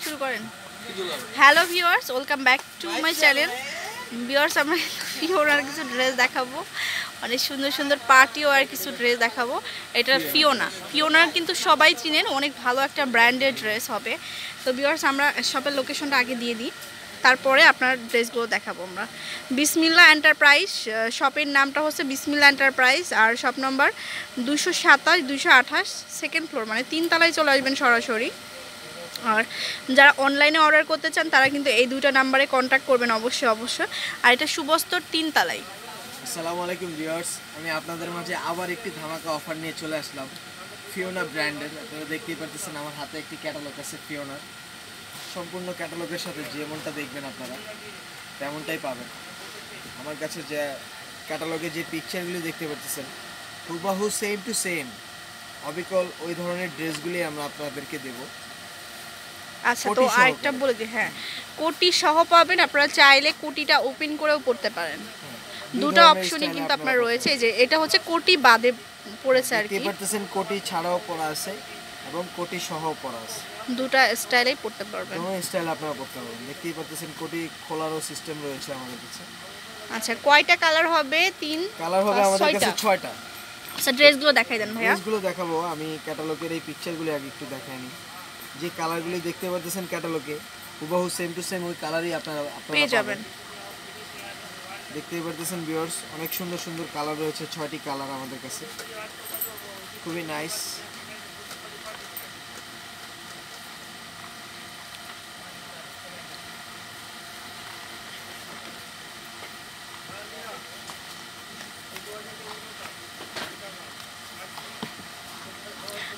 শুরু করেন। Hello viewers, welcome back to my channel. Viewers, আমরা ফিওনার কিছু ড্রেস দেখাবো, অনেক সুন্দর সুন্দর পার্টি ওয়ার কিছু ড্রেস দেখাবো। এটা ফিওনার কিন্তু সবাই চিনেন, অনেক ভালো একটা ব্র্যান্ডের ড্রেস হবে। তো ভিউয়ার্স, আমরা শপের লোকেশনটা আগে দিয়ে দিই, তারপরে আপনার ড্রেসগুলো দেখাবো আমরা। বিসমিল্লা এন্টারপ্রাইজ, শপের নামটা হচ্ছে বিসমিল্লা এন্টারপ্রাইজ, আর শপ নম্বর 227 228, সেকেন্ড ফ্লোর, মানে 3 তলায় চলে আসবেন সরাসরি। আর যারা অনলাইনে অর্ডার করতে চান তারা কিন্তু এই দুইটা নাম্বারে কন্ট্যাক্ট করবেন অবশ্যই। আর এটা সুবস্তর 3 তলায়। আসসালামু আলাইকুম ভিউয়ার্স, আমি আপনাদের মাঝে আবার একটি ধামাকা অফার নিয়ে চলে আসলাম ফিওনা ব্র্যান্ডের। আপনারা দেখতেই পাচ্ছেন আমার হাতে একটি ক্যাটালগ আছে ফিওনার। সম্পূর্ণ ক্যাটালগের সাথে যেমনটা দেখবেন আপনারা তেমনটাই পাবেন। আমার কাছে যে ক্যাটালগে যে পিকচারগুলি দেখতে পাচ্ছেন হুবাহু সেম টু সেম অবিকল ওই ধরনের ড্রেসগুলি আমরা আপনাদেরকে দেবো। আচ্ছা, তো আরেকটা বলে দিই, হ্যাঁ, কোটি সহ পাবেন। আপনারা চাইলে কোটিটা ওপেন করেও পড়তে পারেন। দুটো অপশনই কিন্তু আপনার রয়েছে। যে এটা হচ্ছে কোটি বাদে পড়েছে আর কি, দেখতে পাচ্ছেন কোটি ছাড়াও পরা আছে এবং কোটি সহ পরা আছে। দুটো স্টাইলেই পড়তে পারবেন, দুটো স্টাইল আপনারা পড়তে পারবেন। দেখতেই পাচ্ছেন কোটি খোলারও সিস্টেম রয়েছে আমাদের কাছে। আচ্ছা, কয়টা কালার হবে? 3 কালার হবে আমাদের কাছে 6টা। আচ্ছা, ড্রেসগুলো দেখাই দেন ভাইয়া। ড্রেসগুলো দেখাবো, আমি ক্যাটালগের এই পিকচারগুলো আগে একটু দেখাইনি। যে কালারগুলি দেখতে পাচ্ছেন ক্যাটালগে হুবহু সেম টু সেম ওই কালারই আপনারা পেয়ে যাবেন। দেখতেই পাচ্ছেন ভিউয়ার্স, অনেক সুন্দর সুন্দর কালার রয়েছে। 6টি কালার আমাদের কাছে, খুবই নাইস।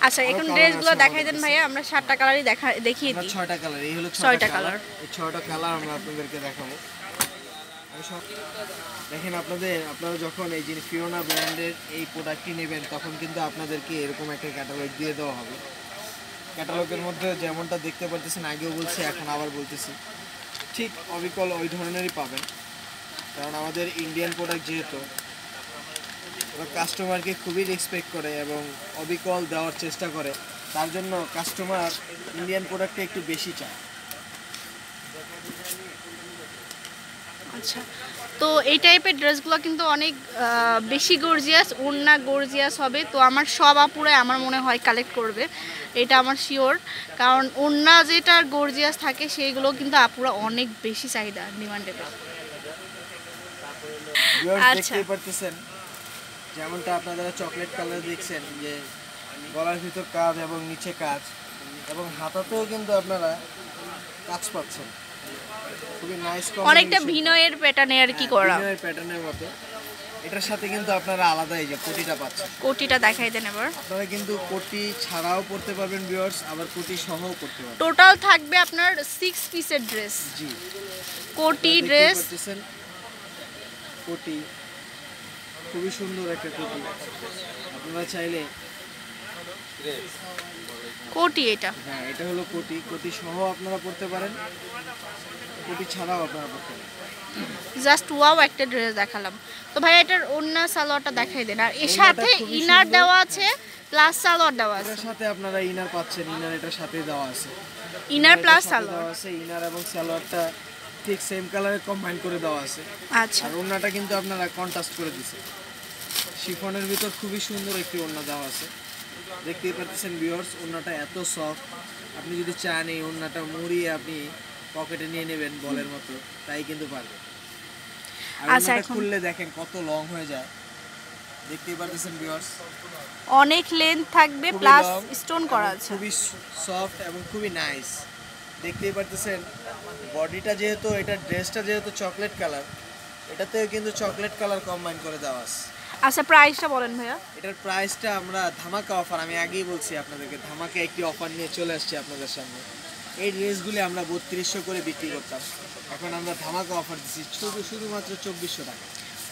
আচ্ছা, এখন ড্রেসগুলো দেখাই দেন ভাইয়া। আমরা 7টা কালারই দেখিয়ে দিই। 6টা কালার, এই হলো 6টা কালার। এই 6টা কালার আমরা আপনাদেরকে দেখাবো। দেখেন আপনারা যখন এই যে ফিওনা ব্র্যান্ডের এই প্রোডাক্টটি নেবেন তখন কিন্তু আপনাদেরকে এরকম একটা ক্যাটালগ দিয়ে দেওয়া হবে। ক্যাটালগের মধ্যে যেমনটা দেখতে পাচ্ছেন, আগেও বলছি এখন আবার বলতেছি, ঠিক অবিকল ওই ধরনেরই পাবেন। কারণ আমাদের ইন্ডিয়ান প্রোডাক্ট যেহেতু, ওরা কাস্টমারকে খুবই রেসপেক্ট করে এবং অবিকল দেওয়ার চেষ্টা করে, তার জন্য কাস্টমার ইন্ডিয়ান প্রোডাক্টটা একটু বেশি চায়। আচ্ছা, তো এই টাইপের ড্রেসগুলো কিন্তু অনেক বেশি গর্জিয়াস, ওড়না গর্জিয়াস হবে। তো আমার সব আপুরাই আমার মনে হয় কালেক্ট করবে, এটা আমার শিওর। কারণ ওড়না যেটা গর্জিয়াস থাকে সেইগুলো কিন্তু আপুরা অনেক বেশি চাহিদা, ডিমান্ডেবল। আচ্ছা, দেখতেই পাচ্ছেন যেমনটা আপনারা চকলেট কালার দেখছেন, যে গলার ভিতর কাজ এবং নিচে কাজ এবং হাতাতেও কিন্তু আপনারা কাজ পাচ্ছেন। খুবই নাইস, অনেকটা ভিনয়ের প্যাটার্নে আর কি করা, ভিনয়ের প্যাটার্নের মতো। এটার সাথে কিন্তু আপনারা আলাদা এই যে কোটিটা পাচ্ছেন। কোটিটা দেখাই দেন এবার। আপনারা কিন্তু কোটি ছাড়াও পড়তে পারবেন ভিউয়ার্স, আবার কোটি সহও পড়তে পারবেন। টোটাল থাকবে আপনার 6 পিসের ড্রেস। জি, কোটি ড্রেস, কোটি খুবই সুন্দর একটা কোটি। আপনারা চাইলে কোটি, এটা হ্যাঁ, এটা হলো কোটি। কোটি সহ আপনারা পড়তে পারেন, কোটি ছাড়াও আপনারা পড়তে পারেন। জাস্ট ওয়াও একটা ড্রেস দেখালাম। তো ভাই, এটার ওড়না সালোয়ারটা দেখাই দেন। আর এর সাথে ইনার দেওয়া আছে, প্লাস সালোয়ার দেওয়া আছে। এর সাথে আপনারা ইনার পাচ্ছেন, ইনার এটার সাথে দেওয়া আছে। ইনার প্লাস সালোয়ার দেওয়া আছে, ইনার এবং সালোয়ারটা ঠিক সেম কালারে কম্বাইন করে দেওয়া আছে। আচ্ছা, আর ওড়নাটা কিন্তু আপনারা কন্ট্রাস্ট করে দিয়েছে। শিফনের ভিতর খুবই সুন্দর একটি ওড়না দেওয়া আছে। দেখতেই পাচ্ছেন ভিউয়ার্স, ওড়নাটা এত সফট, আপনি যদি চান এই ওড়নাটা মুড়িয়ে আপনি পকেটে নিয়ে নেবেন বলের মতো, তাই কিন্তু পারবেন। আর ওড়নাটা খুললে দেখেন কত লং হয়ে যায়, দেখতেই পাচ্ছেন ভিউয়ার্স। অনেক লেন্থ থাকবে, প্লাস স্টোন করা আছে। খুবই সফট এবং খুবই নাইস। দেখতেই পাচ্ছেন বডিটা যেহেতু, এটা ড্রেসটা যেহেতু চকলেট কালার, এটাতেও কিন্তু চকলেট কালার কম্বাইন করে দেওয়া আছে। আচ্ছা, প্রাইসটা বলেন ভাইয়া। এটার প্রাইসটা আমরা ধামাকা অফার, আমি আগেই বলছি আপনাদেরকে, ধামাকা একটি অফার নিয়ে চলে আসছি আপনাদের সামনে। এই ড্রেসগুলি আমরা 3200 করে বিক্রি করতাম, এখন আমরা ধামাকা অফার দিচ্ছি শুধুমাত্র 2400 টাকা।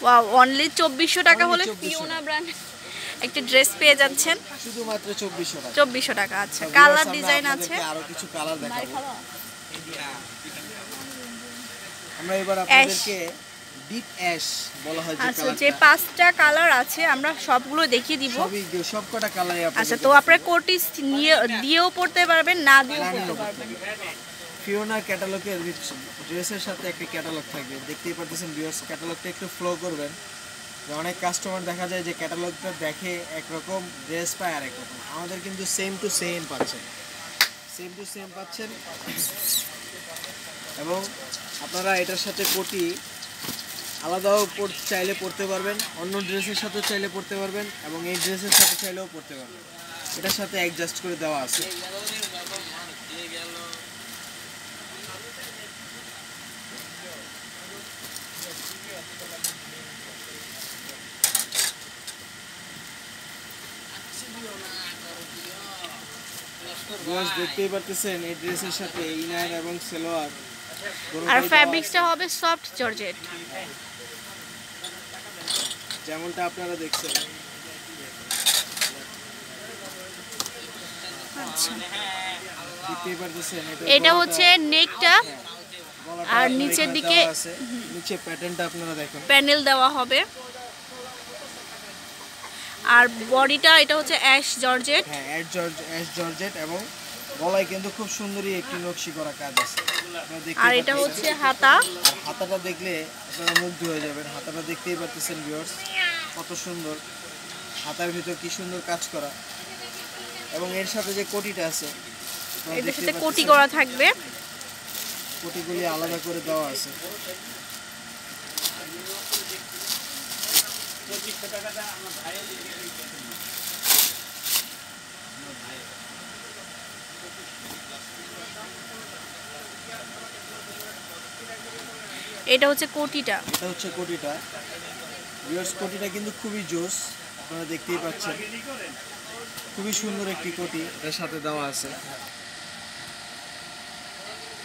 ওয়াও, অনলি 2400 টাকা হলে ফিওনা ব্র্যান্ড একটা ড্রেস পেয়ে যাচ্ছেন, শুধুমাত্র 2400 টাকা। 2400 টাকা। আচ্ছা, কালার ডিজাইন আছে, আরো কিছু কালার দেখাবো আমরা। এবার আপনাদেরকে ডিপ অ্যাশ বলা হয় যে আচ্ছা, কালারটা। যে 5টা কালার আছে আমরা সবগুলো দেখিয়ে দিব। সবকটা কালারই আপনারা। আচ্ছা, তো আপনারা কোটি দিয়েও পড়তে পারবেন, না দিয়েও পড়তে পারবেন। ফিওনা ক্যাটালগের ড্রেসের সাথে একটা ক্যাটালগ থাকবে, দেখতেই পাচ্ছেন ভিউয়ার্স। ক্যাটালগটা একটু ফ্লো করবেন, যে অনেক কাস্টমার দেখা যায় যে ক্যাটালগটা দেখে একরকম, ড্রেস পায় আর একরকম। আমাদের কিন্তু সেম টু সেম পাচ্ছেন, এবং আপনারা এটার সাথে কোটি আলাদাও চাইলে পরতে পারবেন, অন্য ড্রেসের সাথে চাইলে পরতে পারবেন, এবং এই ড্রেসের সাথে চাইলেও পরতে পারবেন। এটার সাথে অ্যাডজাস্ট করে দেওয়া আছে। দেখতেই পারতেছেন এই ড্রেসের সাথে ইনার এবং সালোয়ার, আর ফ্যাব্রিক্সটা হবে সফট জর্জেট, যেমনটা আপনারা দেখছেন। আচ্ছা, দেখতেই পারতেছেন এটা হচ্ছে নেকটা, আর নিচের দিকে নিচে প্যাটার্নটা আপনারা দেখুন, প্যানেল দেওয়া হবে। আর বডিটা এটা হচ্ছে অ্যাশ জর্জেট, হ্যাঁ অ্যাশ জর্জেট, এবং গলায় কিন্তু খুব সুন্দরই একটি নকশি করা কাজ আছে। আর এটা হচ্ছে হাতা। আর হাতাটা দেখলে আপনারা মুগ্ধ হয়ে যাবেন। হাতাটা দেখতেই পারতেছেন ভিউয়ার্স, কত সুন্দর। হাতার ভিতর কি সুন্দর কাজ করা, এবং এর সাথে যে কোটিটা আছে, এর সাথে কোটি করা থাকবে, কোটিগুলি আলাদা করে দেওয়া আছে। এটা হচ্ছে কোটিটা। ভিউয়ার্স কোটিটা কিন্তু খুবই জোস, আপনারা দেখতেই পাচ্ছেন। খুবই সুন্দর একটি কোটি এর সাথে দেওয়া আছে,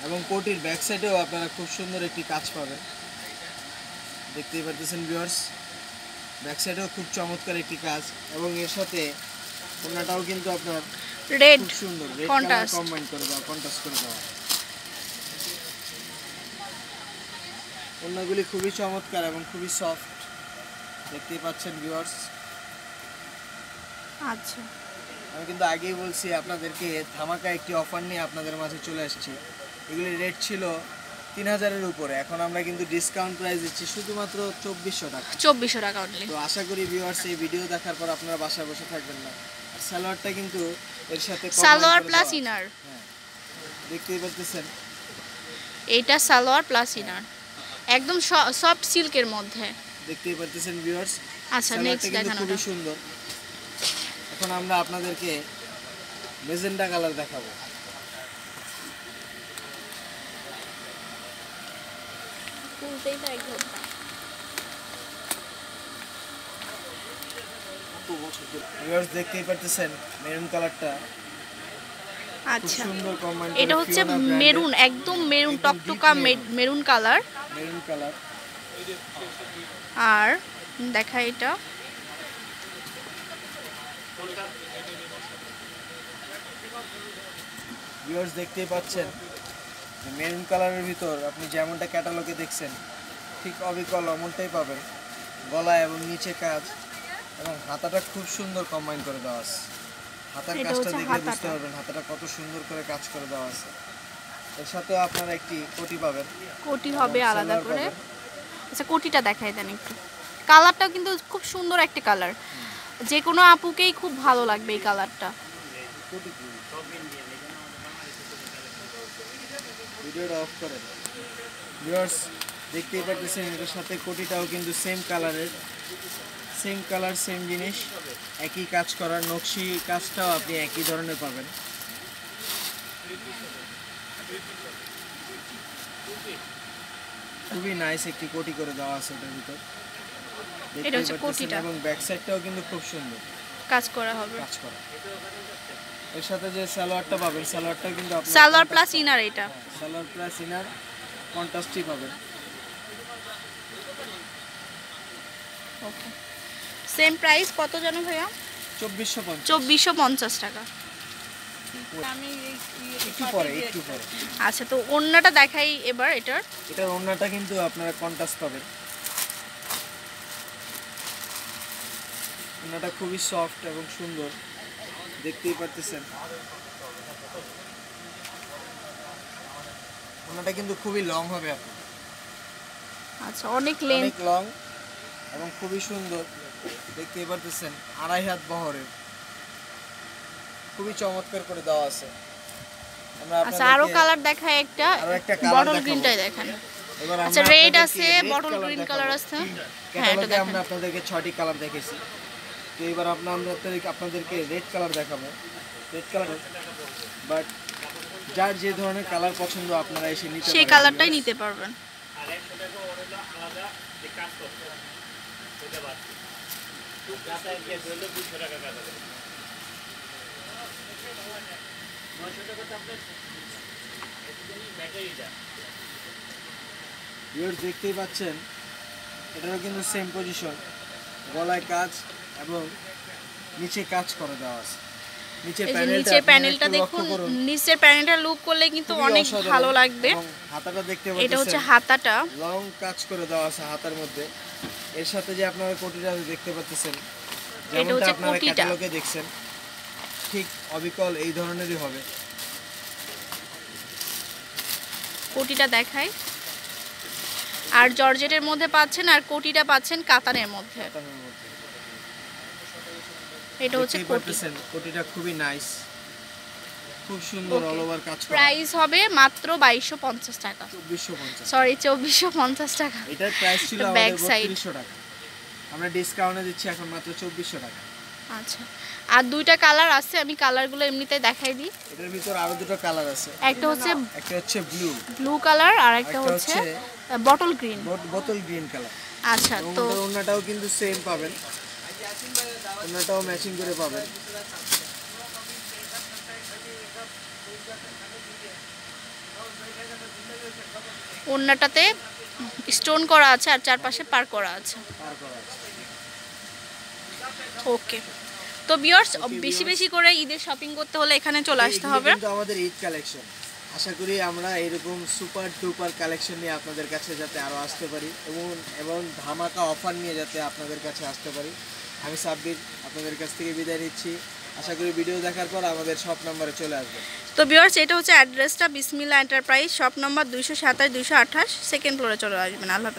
এবং কোটির ব্যাক সাইডেও আপনারা খুব সুন্দর একটি কাজ পাবেন, দেখতেই পাচ্ছেন ভিউয়ার্স। ব্যাক সাইডেও খুব চমৎকার একটি কাজ, এবং এর সাথে ওড়নাটাও কিন্তু আপনার রেড খুব সুন্দর রেড কালার কন্ট্রাস্ট কম্বাইন করে দেওয়া, কন্ট্রাস্ট করে দেওয়া। ওড়নাগুলি খুবই চমৎকার এবং খুবই সফট, দেখতেই পাচ্ছেন ভিউয়ার্স। আচ্ছা, আমি কিন্তু আগেই বলছি আপনাদেরকে, ধামাকা একটি অফার নিয়ে আপনাদের মাঝে চলে আসছি। এগুলি রেট ছিল 3000-এর উপরে, এখন আমরা কিন্তু ডিসকাউন্ট প্রাইস দিচ্ছি শুধুমাত্র 2400 টাকা। 2400 টাকা অনলি। তো আশা করি ভিউয়ার্স এই ভিডিও দেখার পর আপনারা বাসায় বসে থাকবেন না। আর সালোয়ারটা কিন্তু এর সাথে সালোয়ার প্লাস ইনার, হ্যাঁ দেখতেই পাচ্ছেন। এটা সালোয়ার প্লাস ইনার, একদম সফট সিল্কের মধ্যে, দেখতেই পাচ্ছেন ভিউয়ার্স। আচ্ছা, নেক্সট দেখানো খুবই সুন্দর। এখন আমরা আপনাদেরকে মেজেন্টা কালার দেখাবো। ভিউয়ার্স দেখতেই পাচ্ছেন মেরুন কালারটা, আচ্ছা, সুন্দর কম্বাইন। এটা হচ্ছে মেরুন, একদম মেরুন, টকটকা মেরুন কালার। আর দেখা এটা ভিউয়ার্স দেখতেই পাচ্ছেন মেরুন কালারের ভিতর আপনি যেমনটা ক্যাটালগে দেখছেন ঠিক অবিকল অমনটাই পাবেন। গলা এবং নিচে কাজ, এবং হাতাটা খুব সুন্দর কম্বাইন করে দেওয়া আছে। হাতার কাজটা দেখলে বুঝতে পারবেন হাতাটা কত সুন্দর করে কাজ করে দেওয়া আছে। এর সাথে আপনারা একটি কোটি পাবেন, কোটি হবে আলাদা করে। আচ্ছা, কোটিটা দেখাই দেন একটু। কালারটাও কিন্তু খুব সুন্দর একটা কালার, যে কোনো আপুকেই খুব ভালো লাগবে এই কালারটা। ভিডিওটা অফ করেন। ভিউয়ার্স দেখতেই পাচ্ছেন এটার সাথে কোটিটাও কিন্তু সেম কালারের, সেম কালার সেম জিনিস, একই কাজ করার, নকশি কাজটাও আপনি একই ধরনের পাবেন। খুবই নাইস একটি কোটি করে দেওয়া আছে এটার ভিতর, এটা হচ্ছে কোটিটা, এবং ব্যাক সাইডটাও কিন্তু খুব সুন্দর কাজ করা হবে। এর সাথে যে সালোয়ারটা পাবেন, সালোয়ারটা কিন্তু আপনি সালোয়ার প্লাস ইনার, এটা সালোয়ার প্লাস ইনার কন্ট্রাস্টই পাবেন। ওকে, সেম প্রাইস কত জানো ভাইয়া? 2450 টাকা। একটু পরে। আচ্ছা, তো ওড়নাটা দেখাই এবার। এটার ওড়নাটা কিন্তু আপনারা কন্ট্রাস্ট পাবেন, ওনাটা খুবই সফট এবং সুন্দর, দেখতেই পারতেছেন। ওনাটা কিন্তু খুবই লং হবে আপনার, আচ্ছা অনেক লেন্থ, অনেক লং এবং খুবই সুন্দর, দেখতেই পারতেছেন। 2.5 হাত বহরের, খুবই চমৎকার করে দেওয়া আছে। আমরা আচ্ছা আরো কালার দেখায় একটা, আরো একটা কালার বটল দেখাবো। গ্রিনটাই দেখেন। এবার আচ্ছা আমরা রেড আপনাদেরকে আছে, red বটল color গ্রিন দেখাবো। কালার আছে। হ্যাঁ এটা ক্যাটালগে দেখেন। আমরা আপনাদেরকে 6টি কালার দেখেছি, তো এবার আপনাদেরকে রেড কালার দেখাবো। রেড কালার, বাট যার যে ধরনের কালার পছন্দ আপনারা এসে নিতে সেই পারেন। কালারটাই নিতে পারবেন। ভিউয়ার্স দেখতেই পাচ্ছেন, এটারও কিন্তু সেম পজিশন, গলায় কাজ এবং নিচে কাজ করে দেওয়া আছে। নিচের এই যে প্যানেলটা নিচের আপনারা প্যানেলটা একটু লক্ষ্য দেখুন, করুন, নিচের প্যানেলটা লুক করলে কিন্তু খুবই অনেক অসাধারণ। ভালো লাগবে। এবং হাতাটা দেখতে এটা হচ্ছে পাচ্ছেন, হাতাটা, লং কাজ করে দেওয়া আছে হাতার মধ্যে। এর সাথে যে আপনারা কোটিটা দেখতে পাচ্ছেন, যেমনটা হচ্ছে আপনারা কোটিটা। ক্যাটালগে দেখছেন, ঠিক অবিকল এই ধরনেরই হবে। কোটিটা দেখাই। আর জর্জেটের মধ্যে পাচ্ছেন, আর কোটিটা পাচ্ছেন কাতানের মধ্যে। কাতানের মধ্যে এটা হচ্ছে দেখতেই কোটি। পাচ্ছেন, কোটিটা খুবই নাইস, খুব সুন্দর অল ওভার কাজ করা। প্রাইস হবে মাত্র 2250 টাকা, 2450। সরি 2450 টাকা। এটার প্রাইস ছিল ব্যাক আমাদের সাইড। 3200 টাকা, আমরা ডিসকাউন্টে দিচ্ছি এখন মাত্র 2400 টাকা। আচ্ছা আর দুইটা কালার আছে, আমি কালারগুলো এমনিতেই দেখাই দিই। এটার ভিতর আরো দুটো কালার আছে, একটা হচ্ছে একটা হচ্ছে ব্লু, ব্লু কালার আর একটা একটা হচ্ছে হচ্ছে বটল গ্রিন। বোতল গ্রিন কালার। আচ্ছা এবং তো ওনাটাও কিন্তু সেম পাবেন, ওনাটাও ম্যাচিং করে পাবেন। ওন্নাটাতে স্টোন করা আছে আর চারপাশে পার করা আছে। ওকে তো ভিউয়ার্স, বেশি বেশি করে ঈদের শপিং করতে হলে এখানে চলে আসতে হবে। কিন্তু আমাদের ঈদ কালেকশন, আশা করি আমরা এরকম সুপার ডুপার কালেকশন নিয়ে আপনাদের কাছে যাতে আরো আসতে পারি এবং ধামাকা অফার নিয়ে যাতে আপনাদের কাছে আসতে পারি। আমি সাব্বির আপনাদের কাছ থেকে বিদায় নিচ্ছি। আশা করি ভিডিও দেখার পর আমাদের শপ নম্বরে চলে আসবেন। তো ভিউয়ার্স এটা হচ্ছে অ্যাড্রেসটা, বিসমিল্লাহ এন্টারপ্রাইজ, শপ নম্বর 227 228, সেকেন্ড ফ্লোরে চলে আসবেন। আল্লাহ হাফেজ।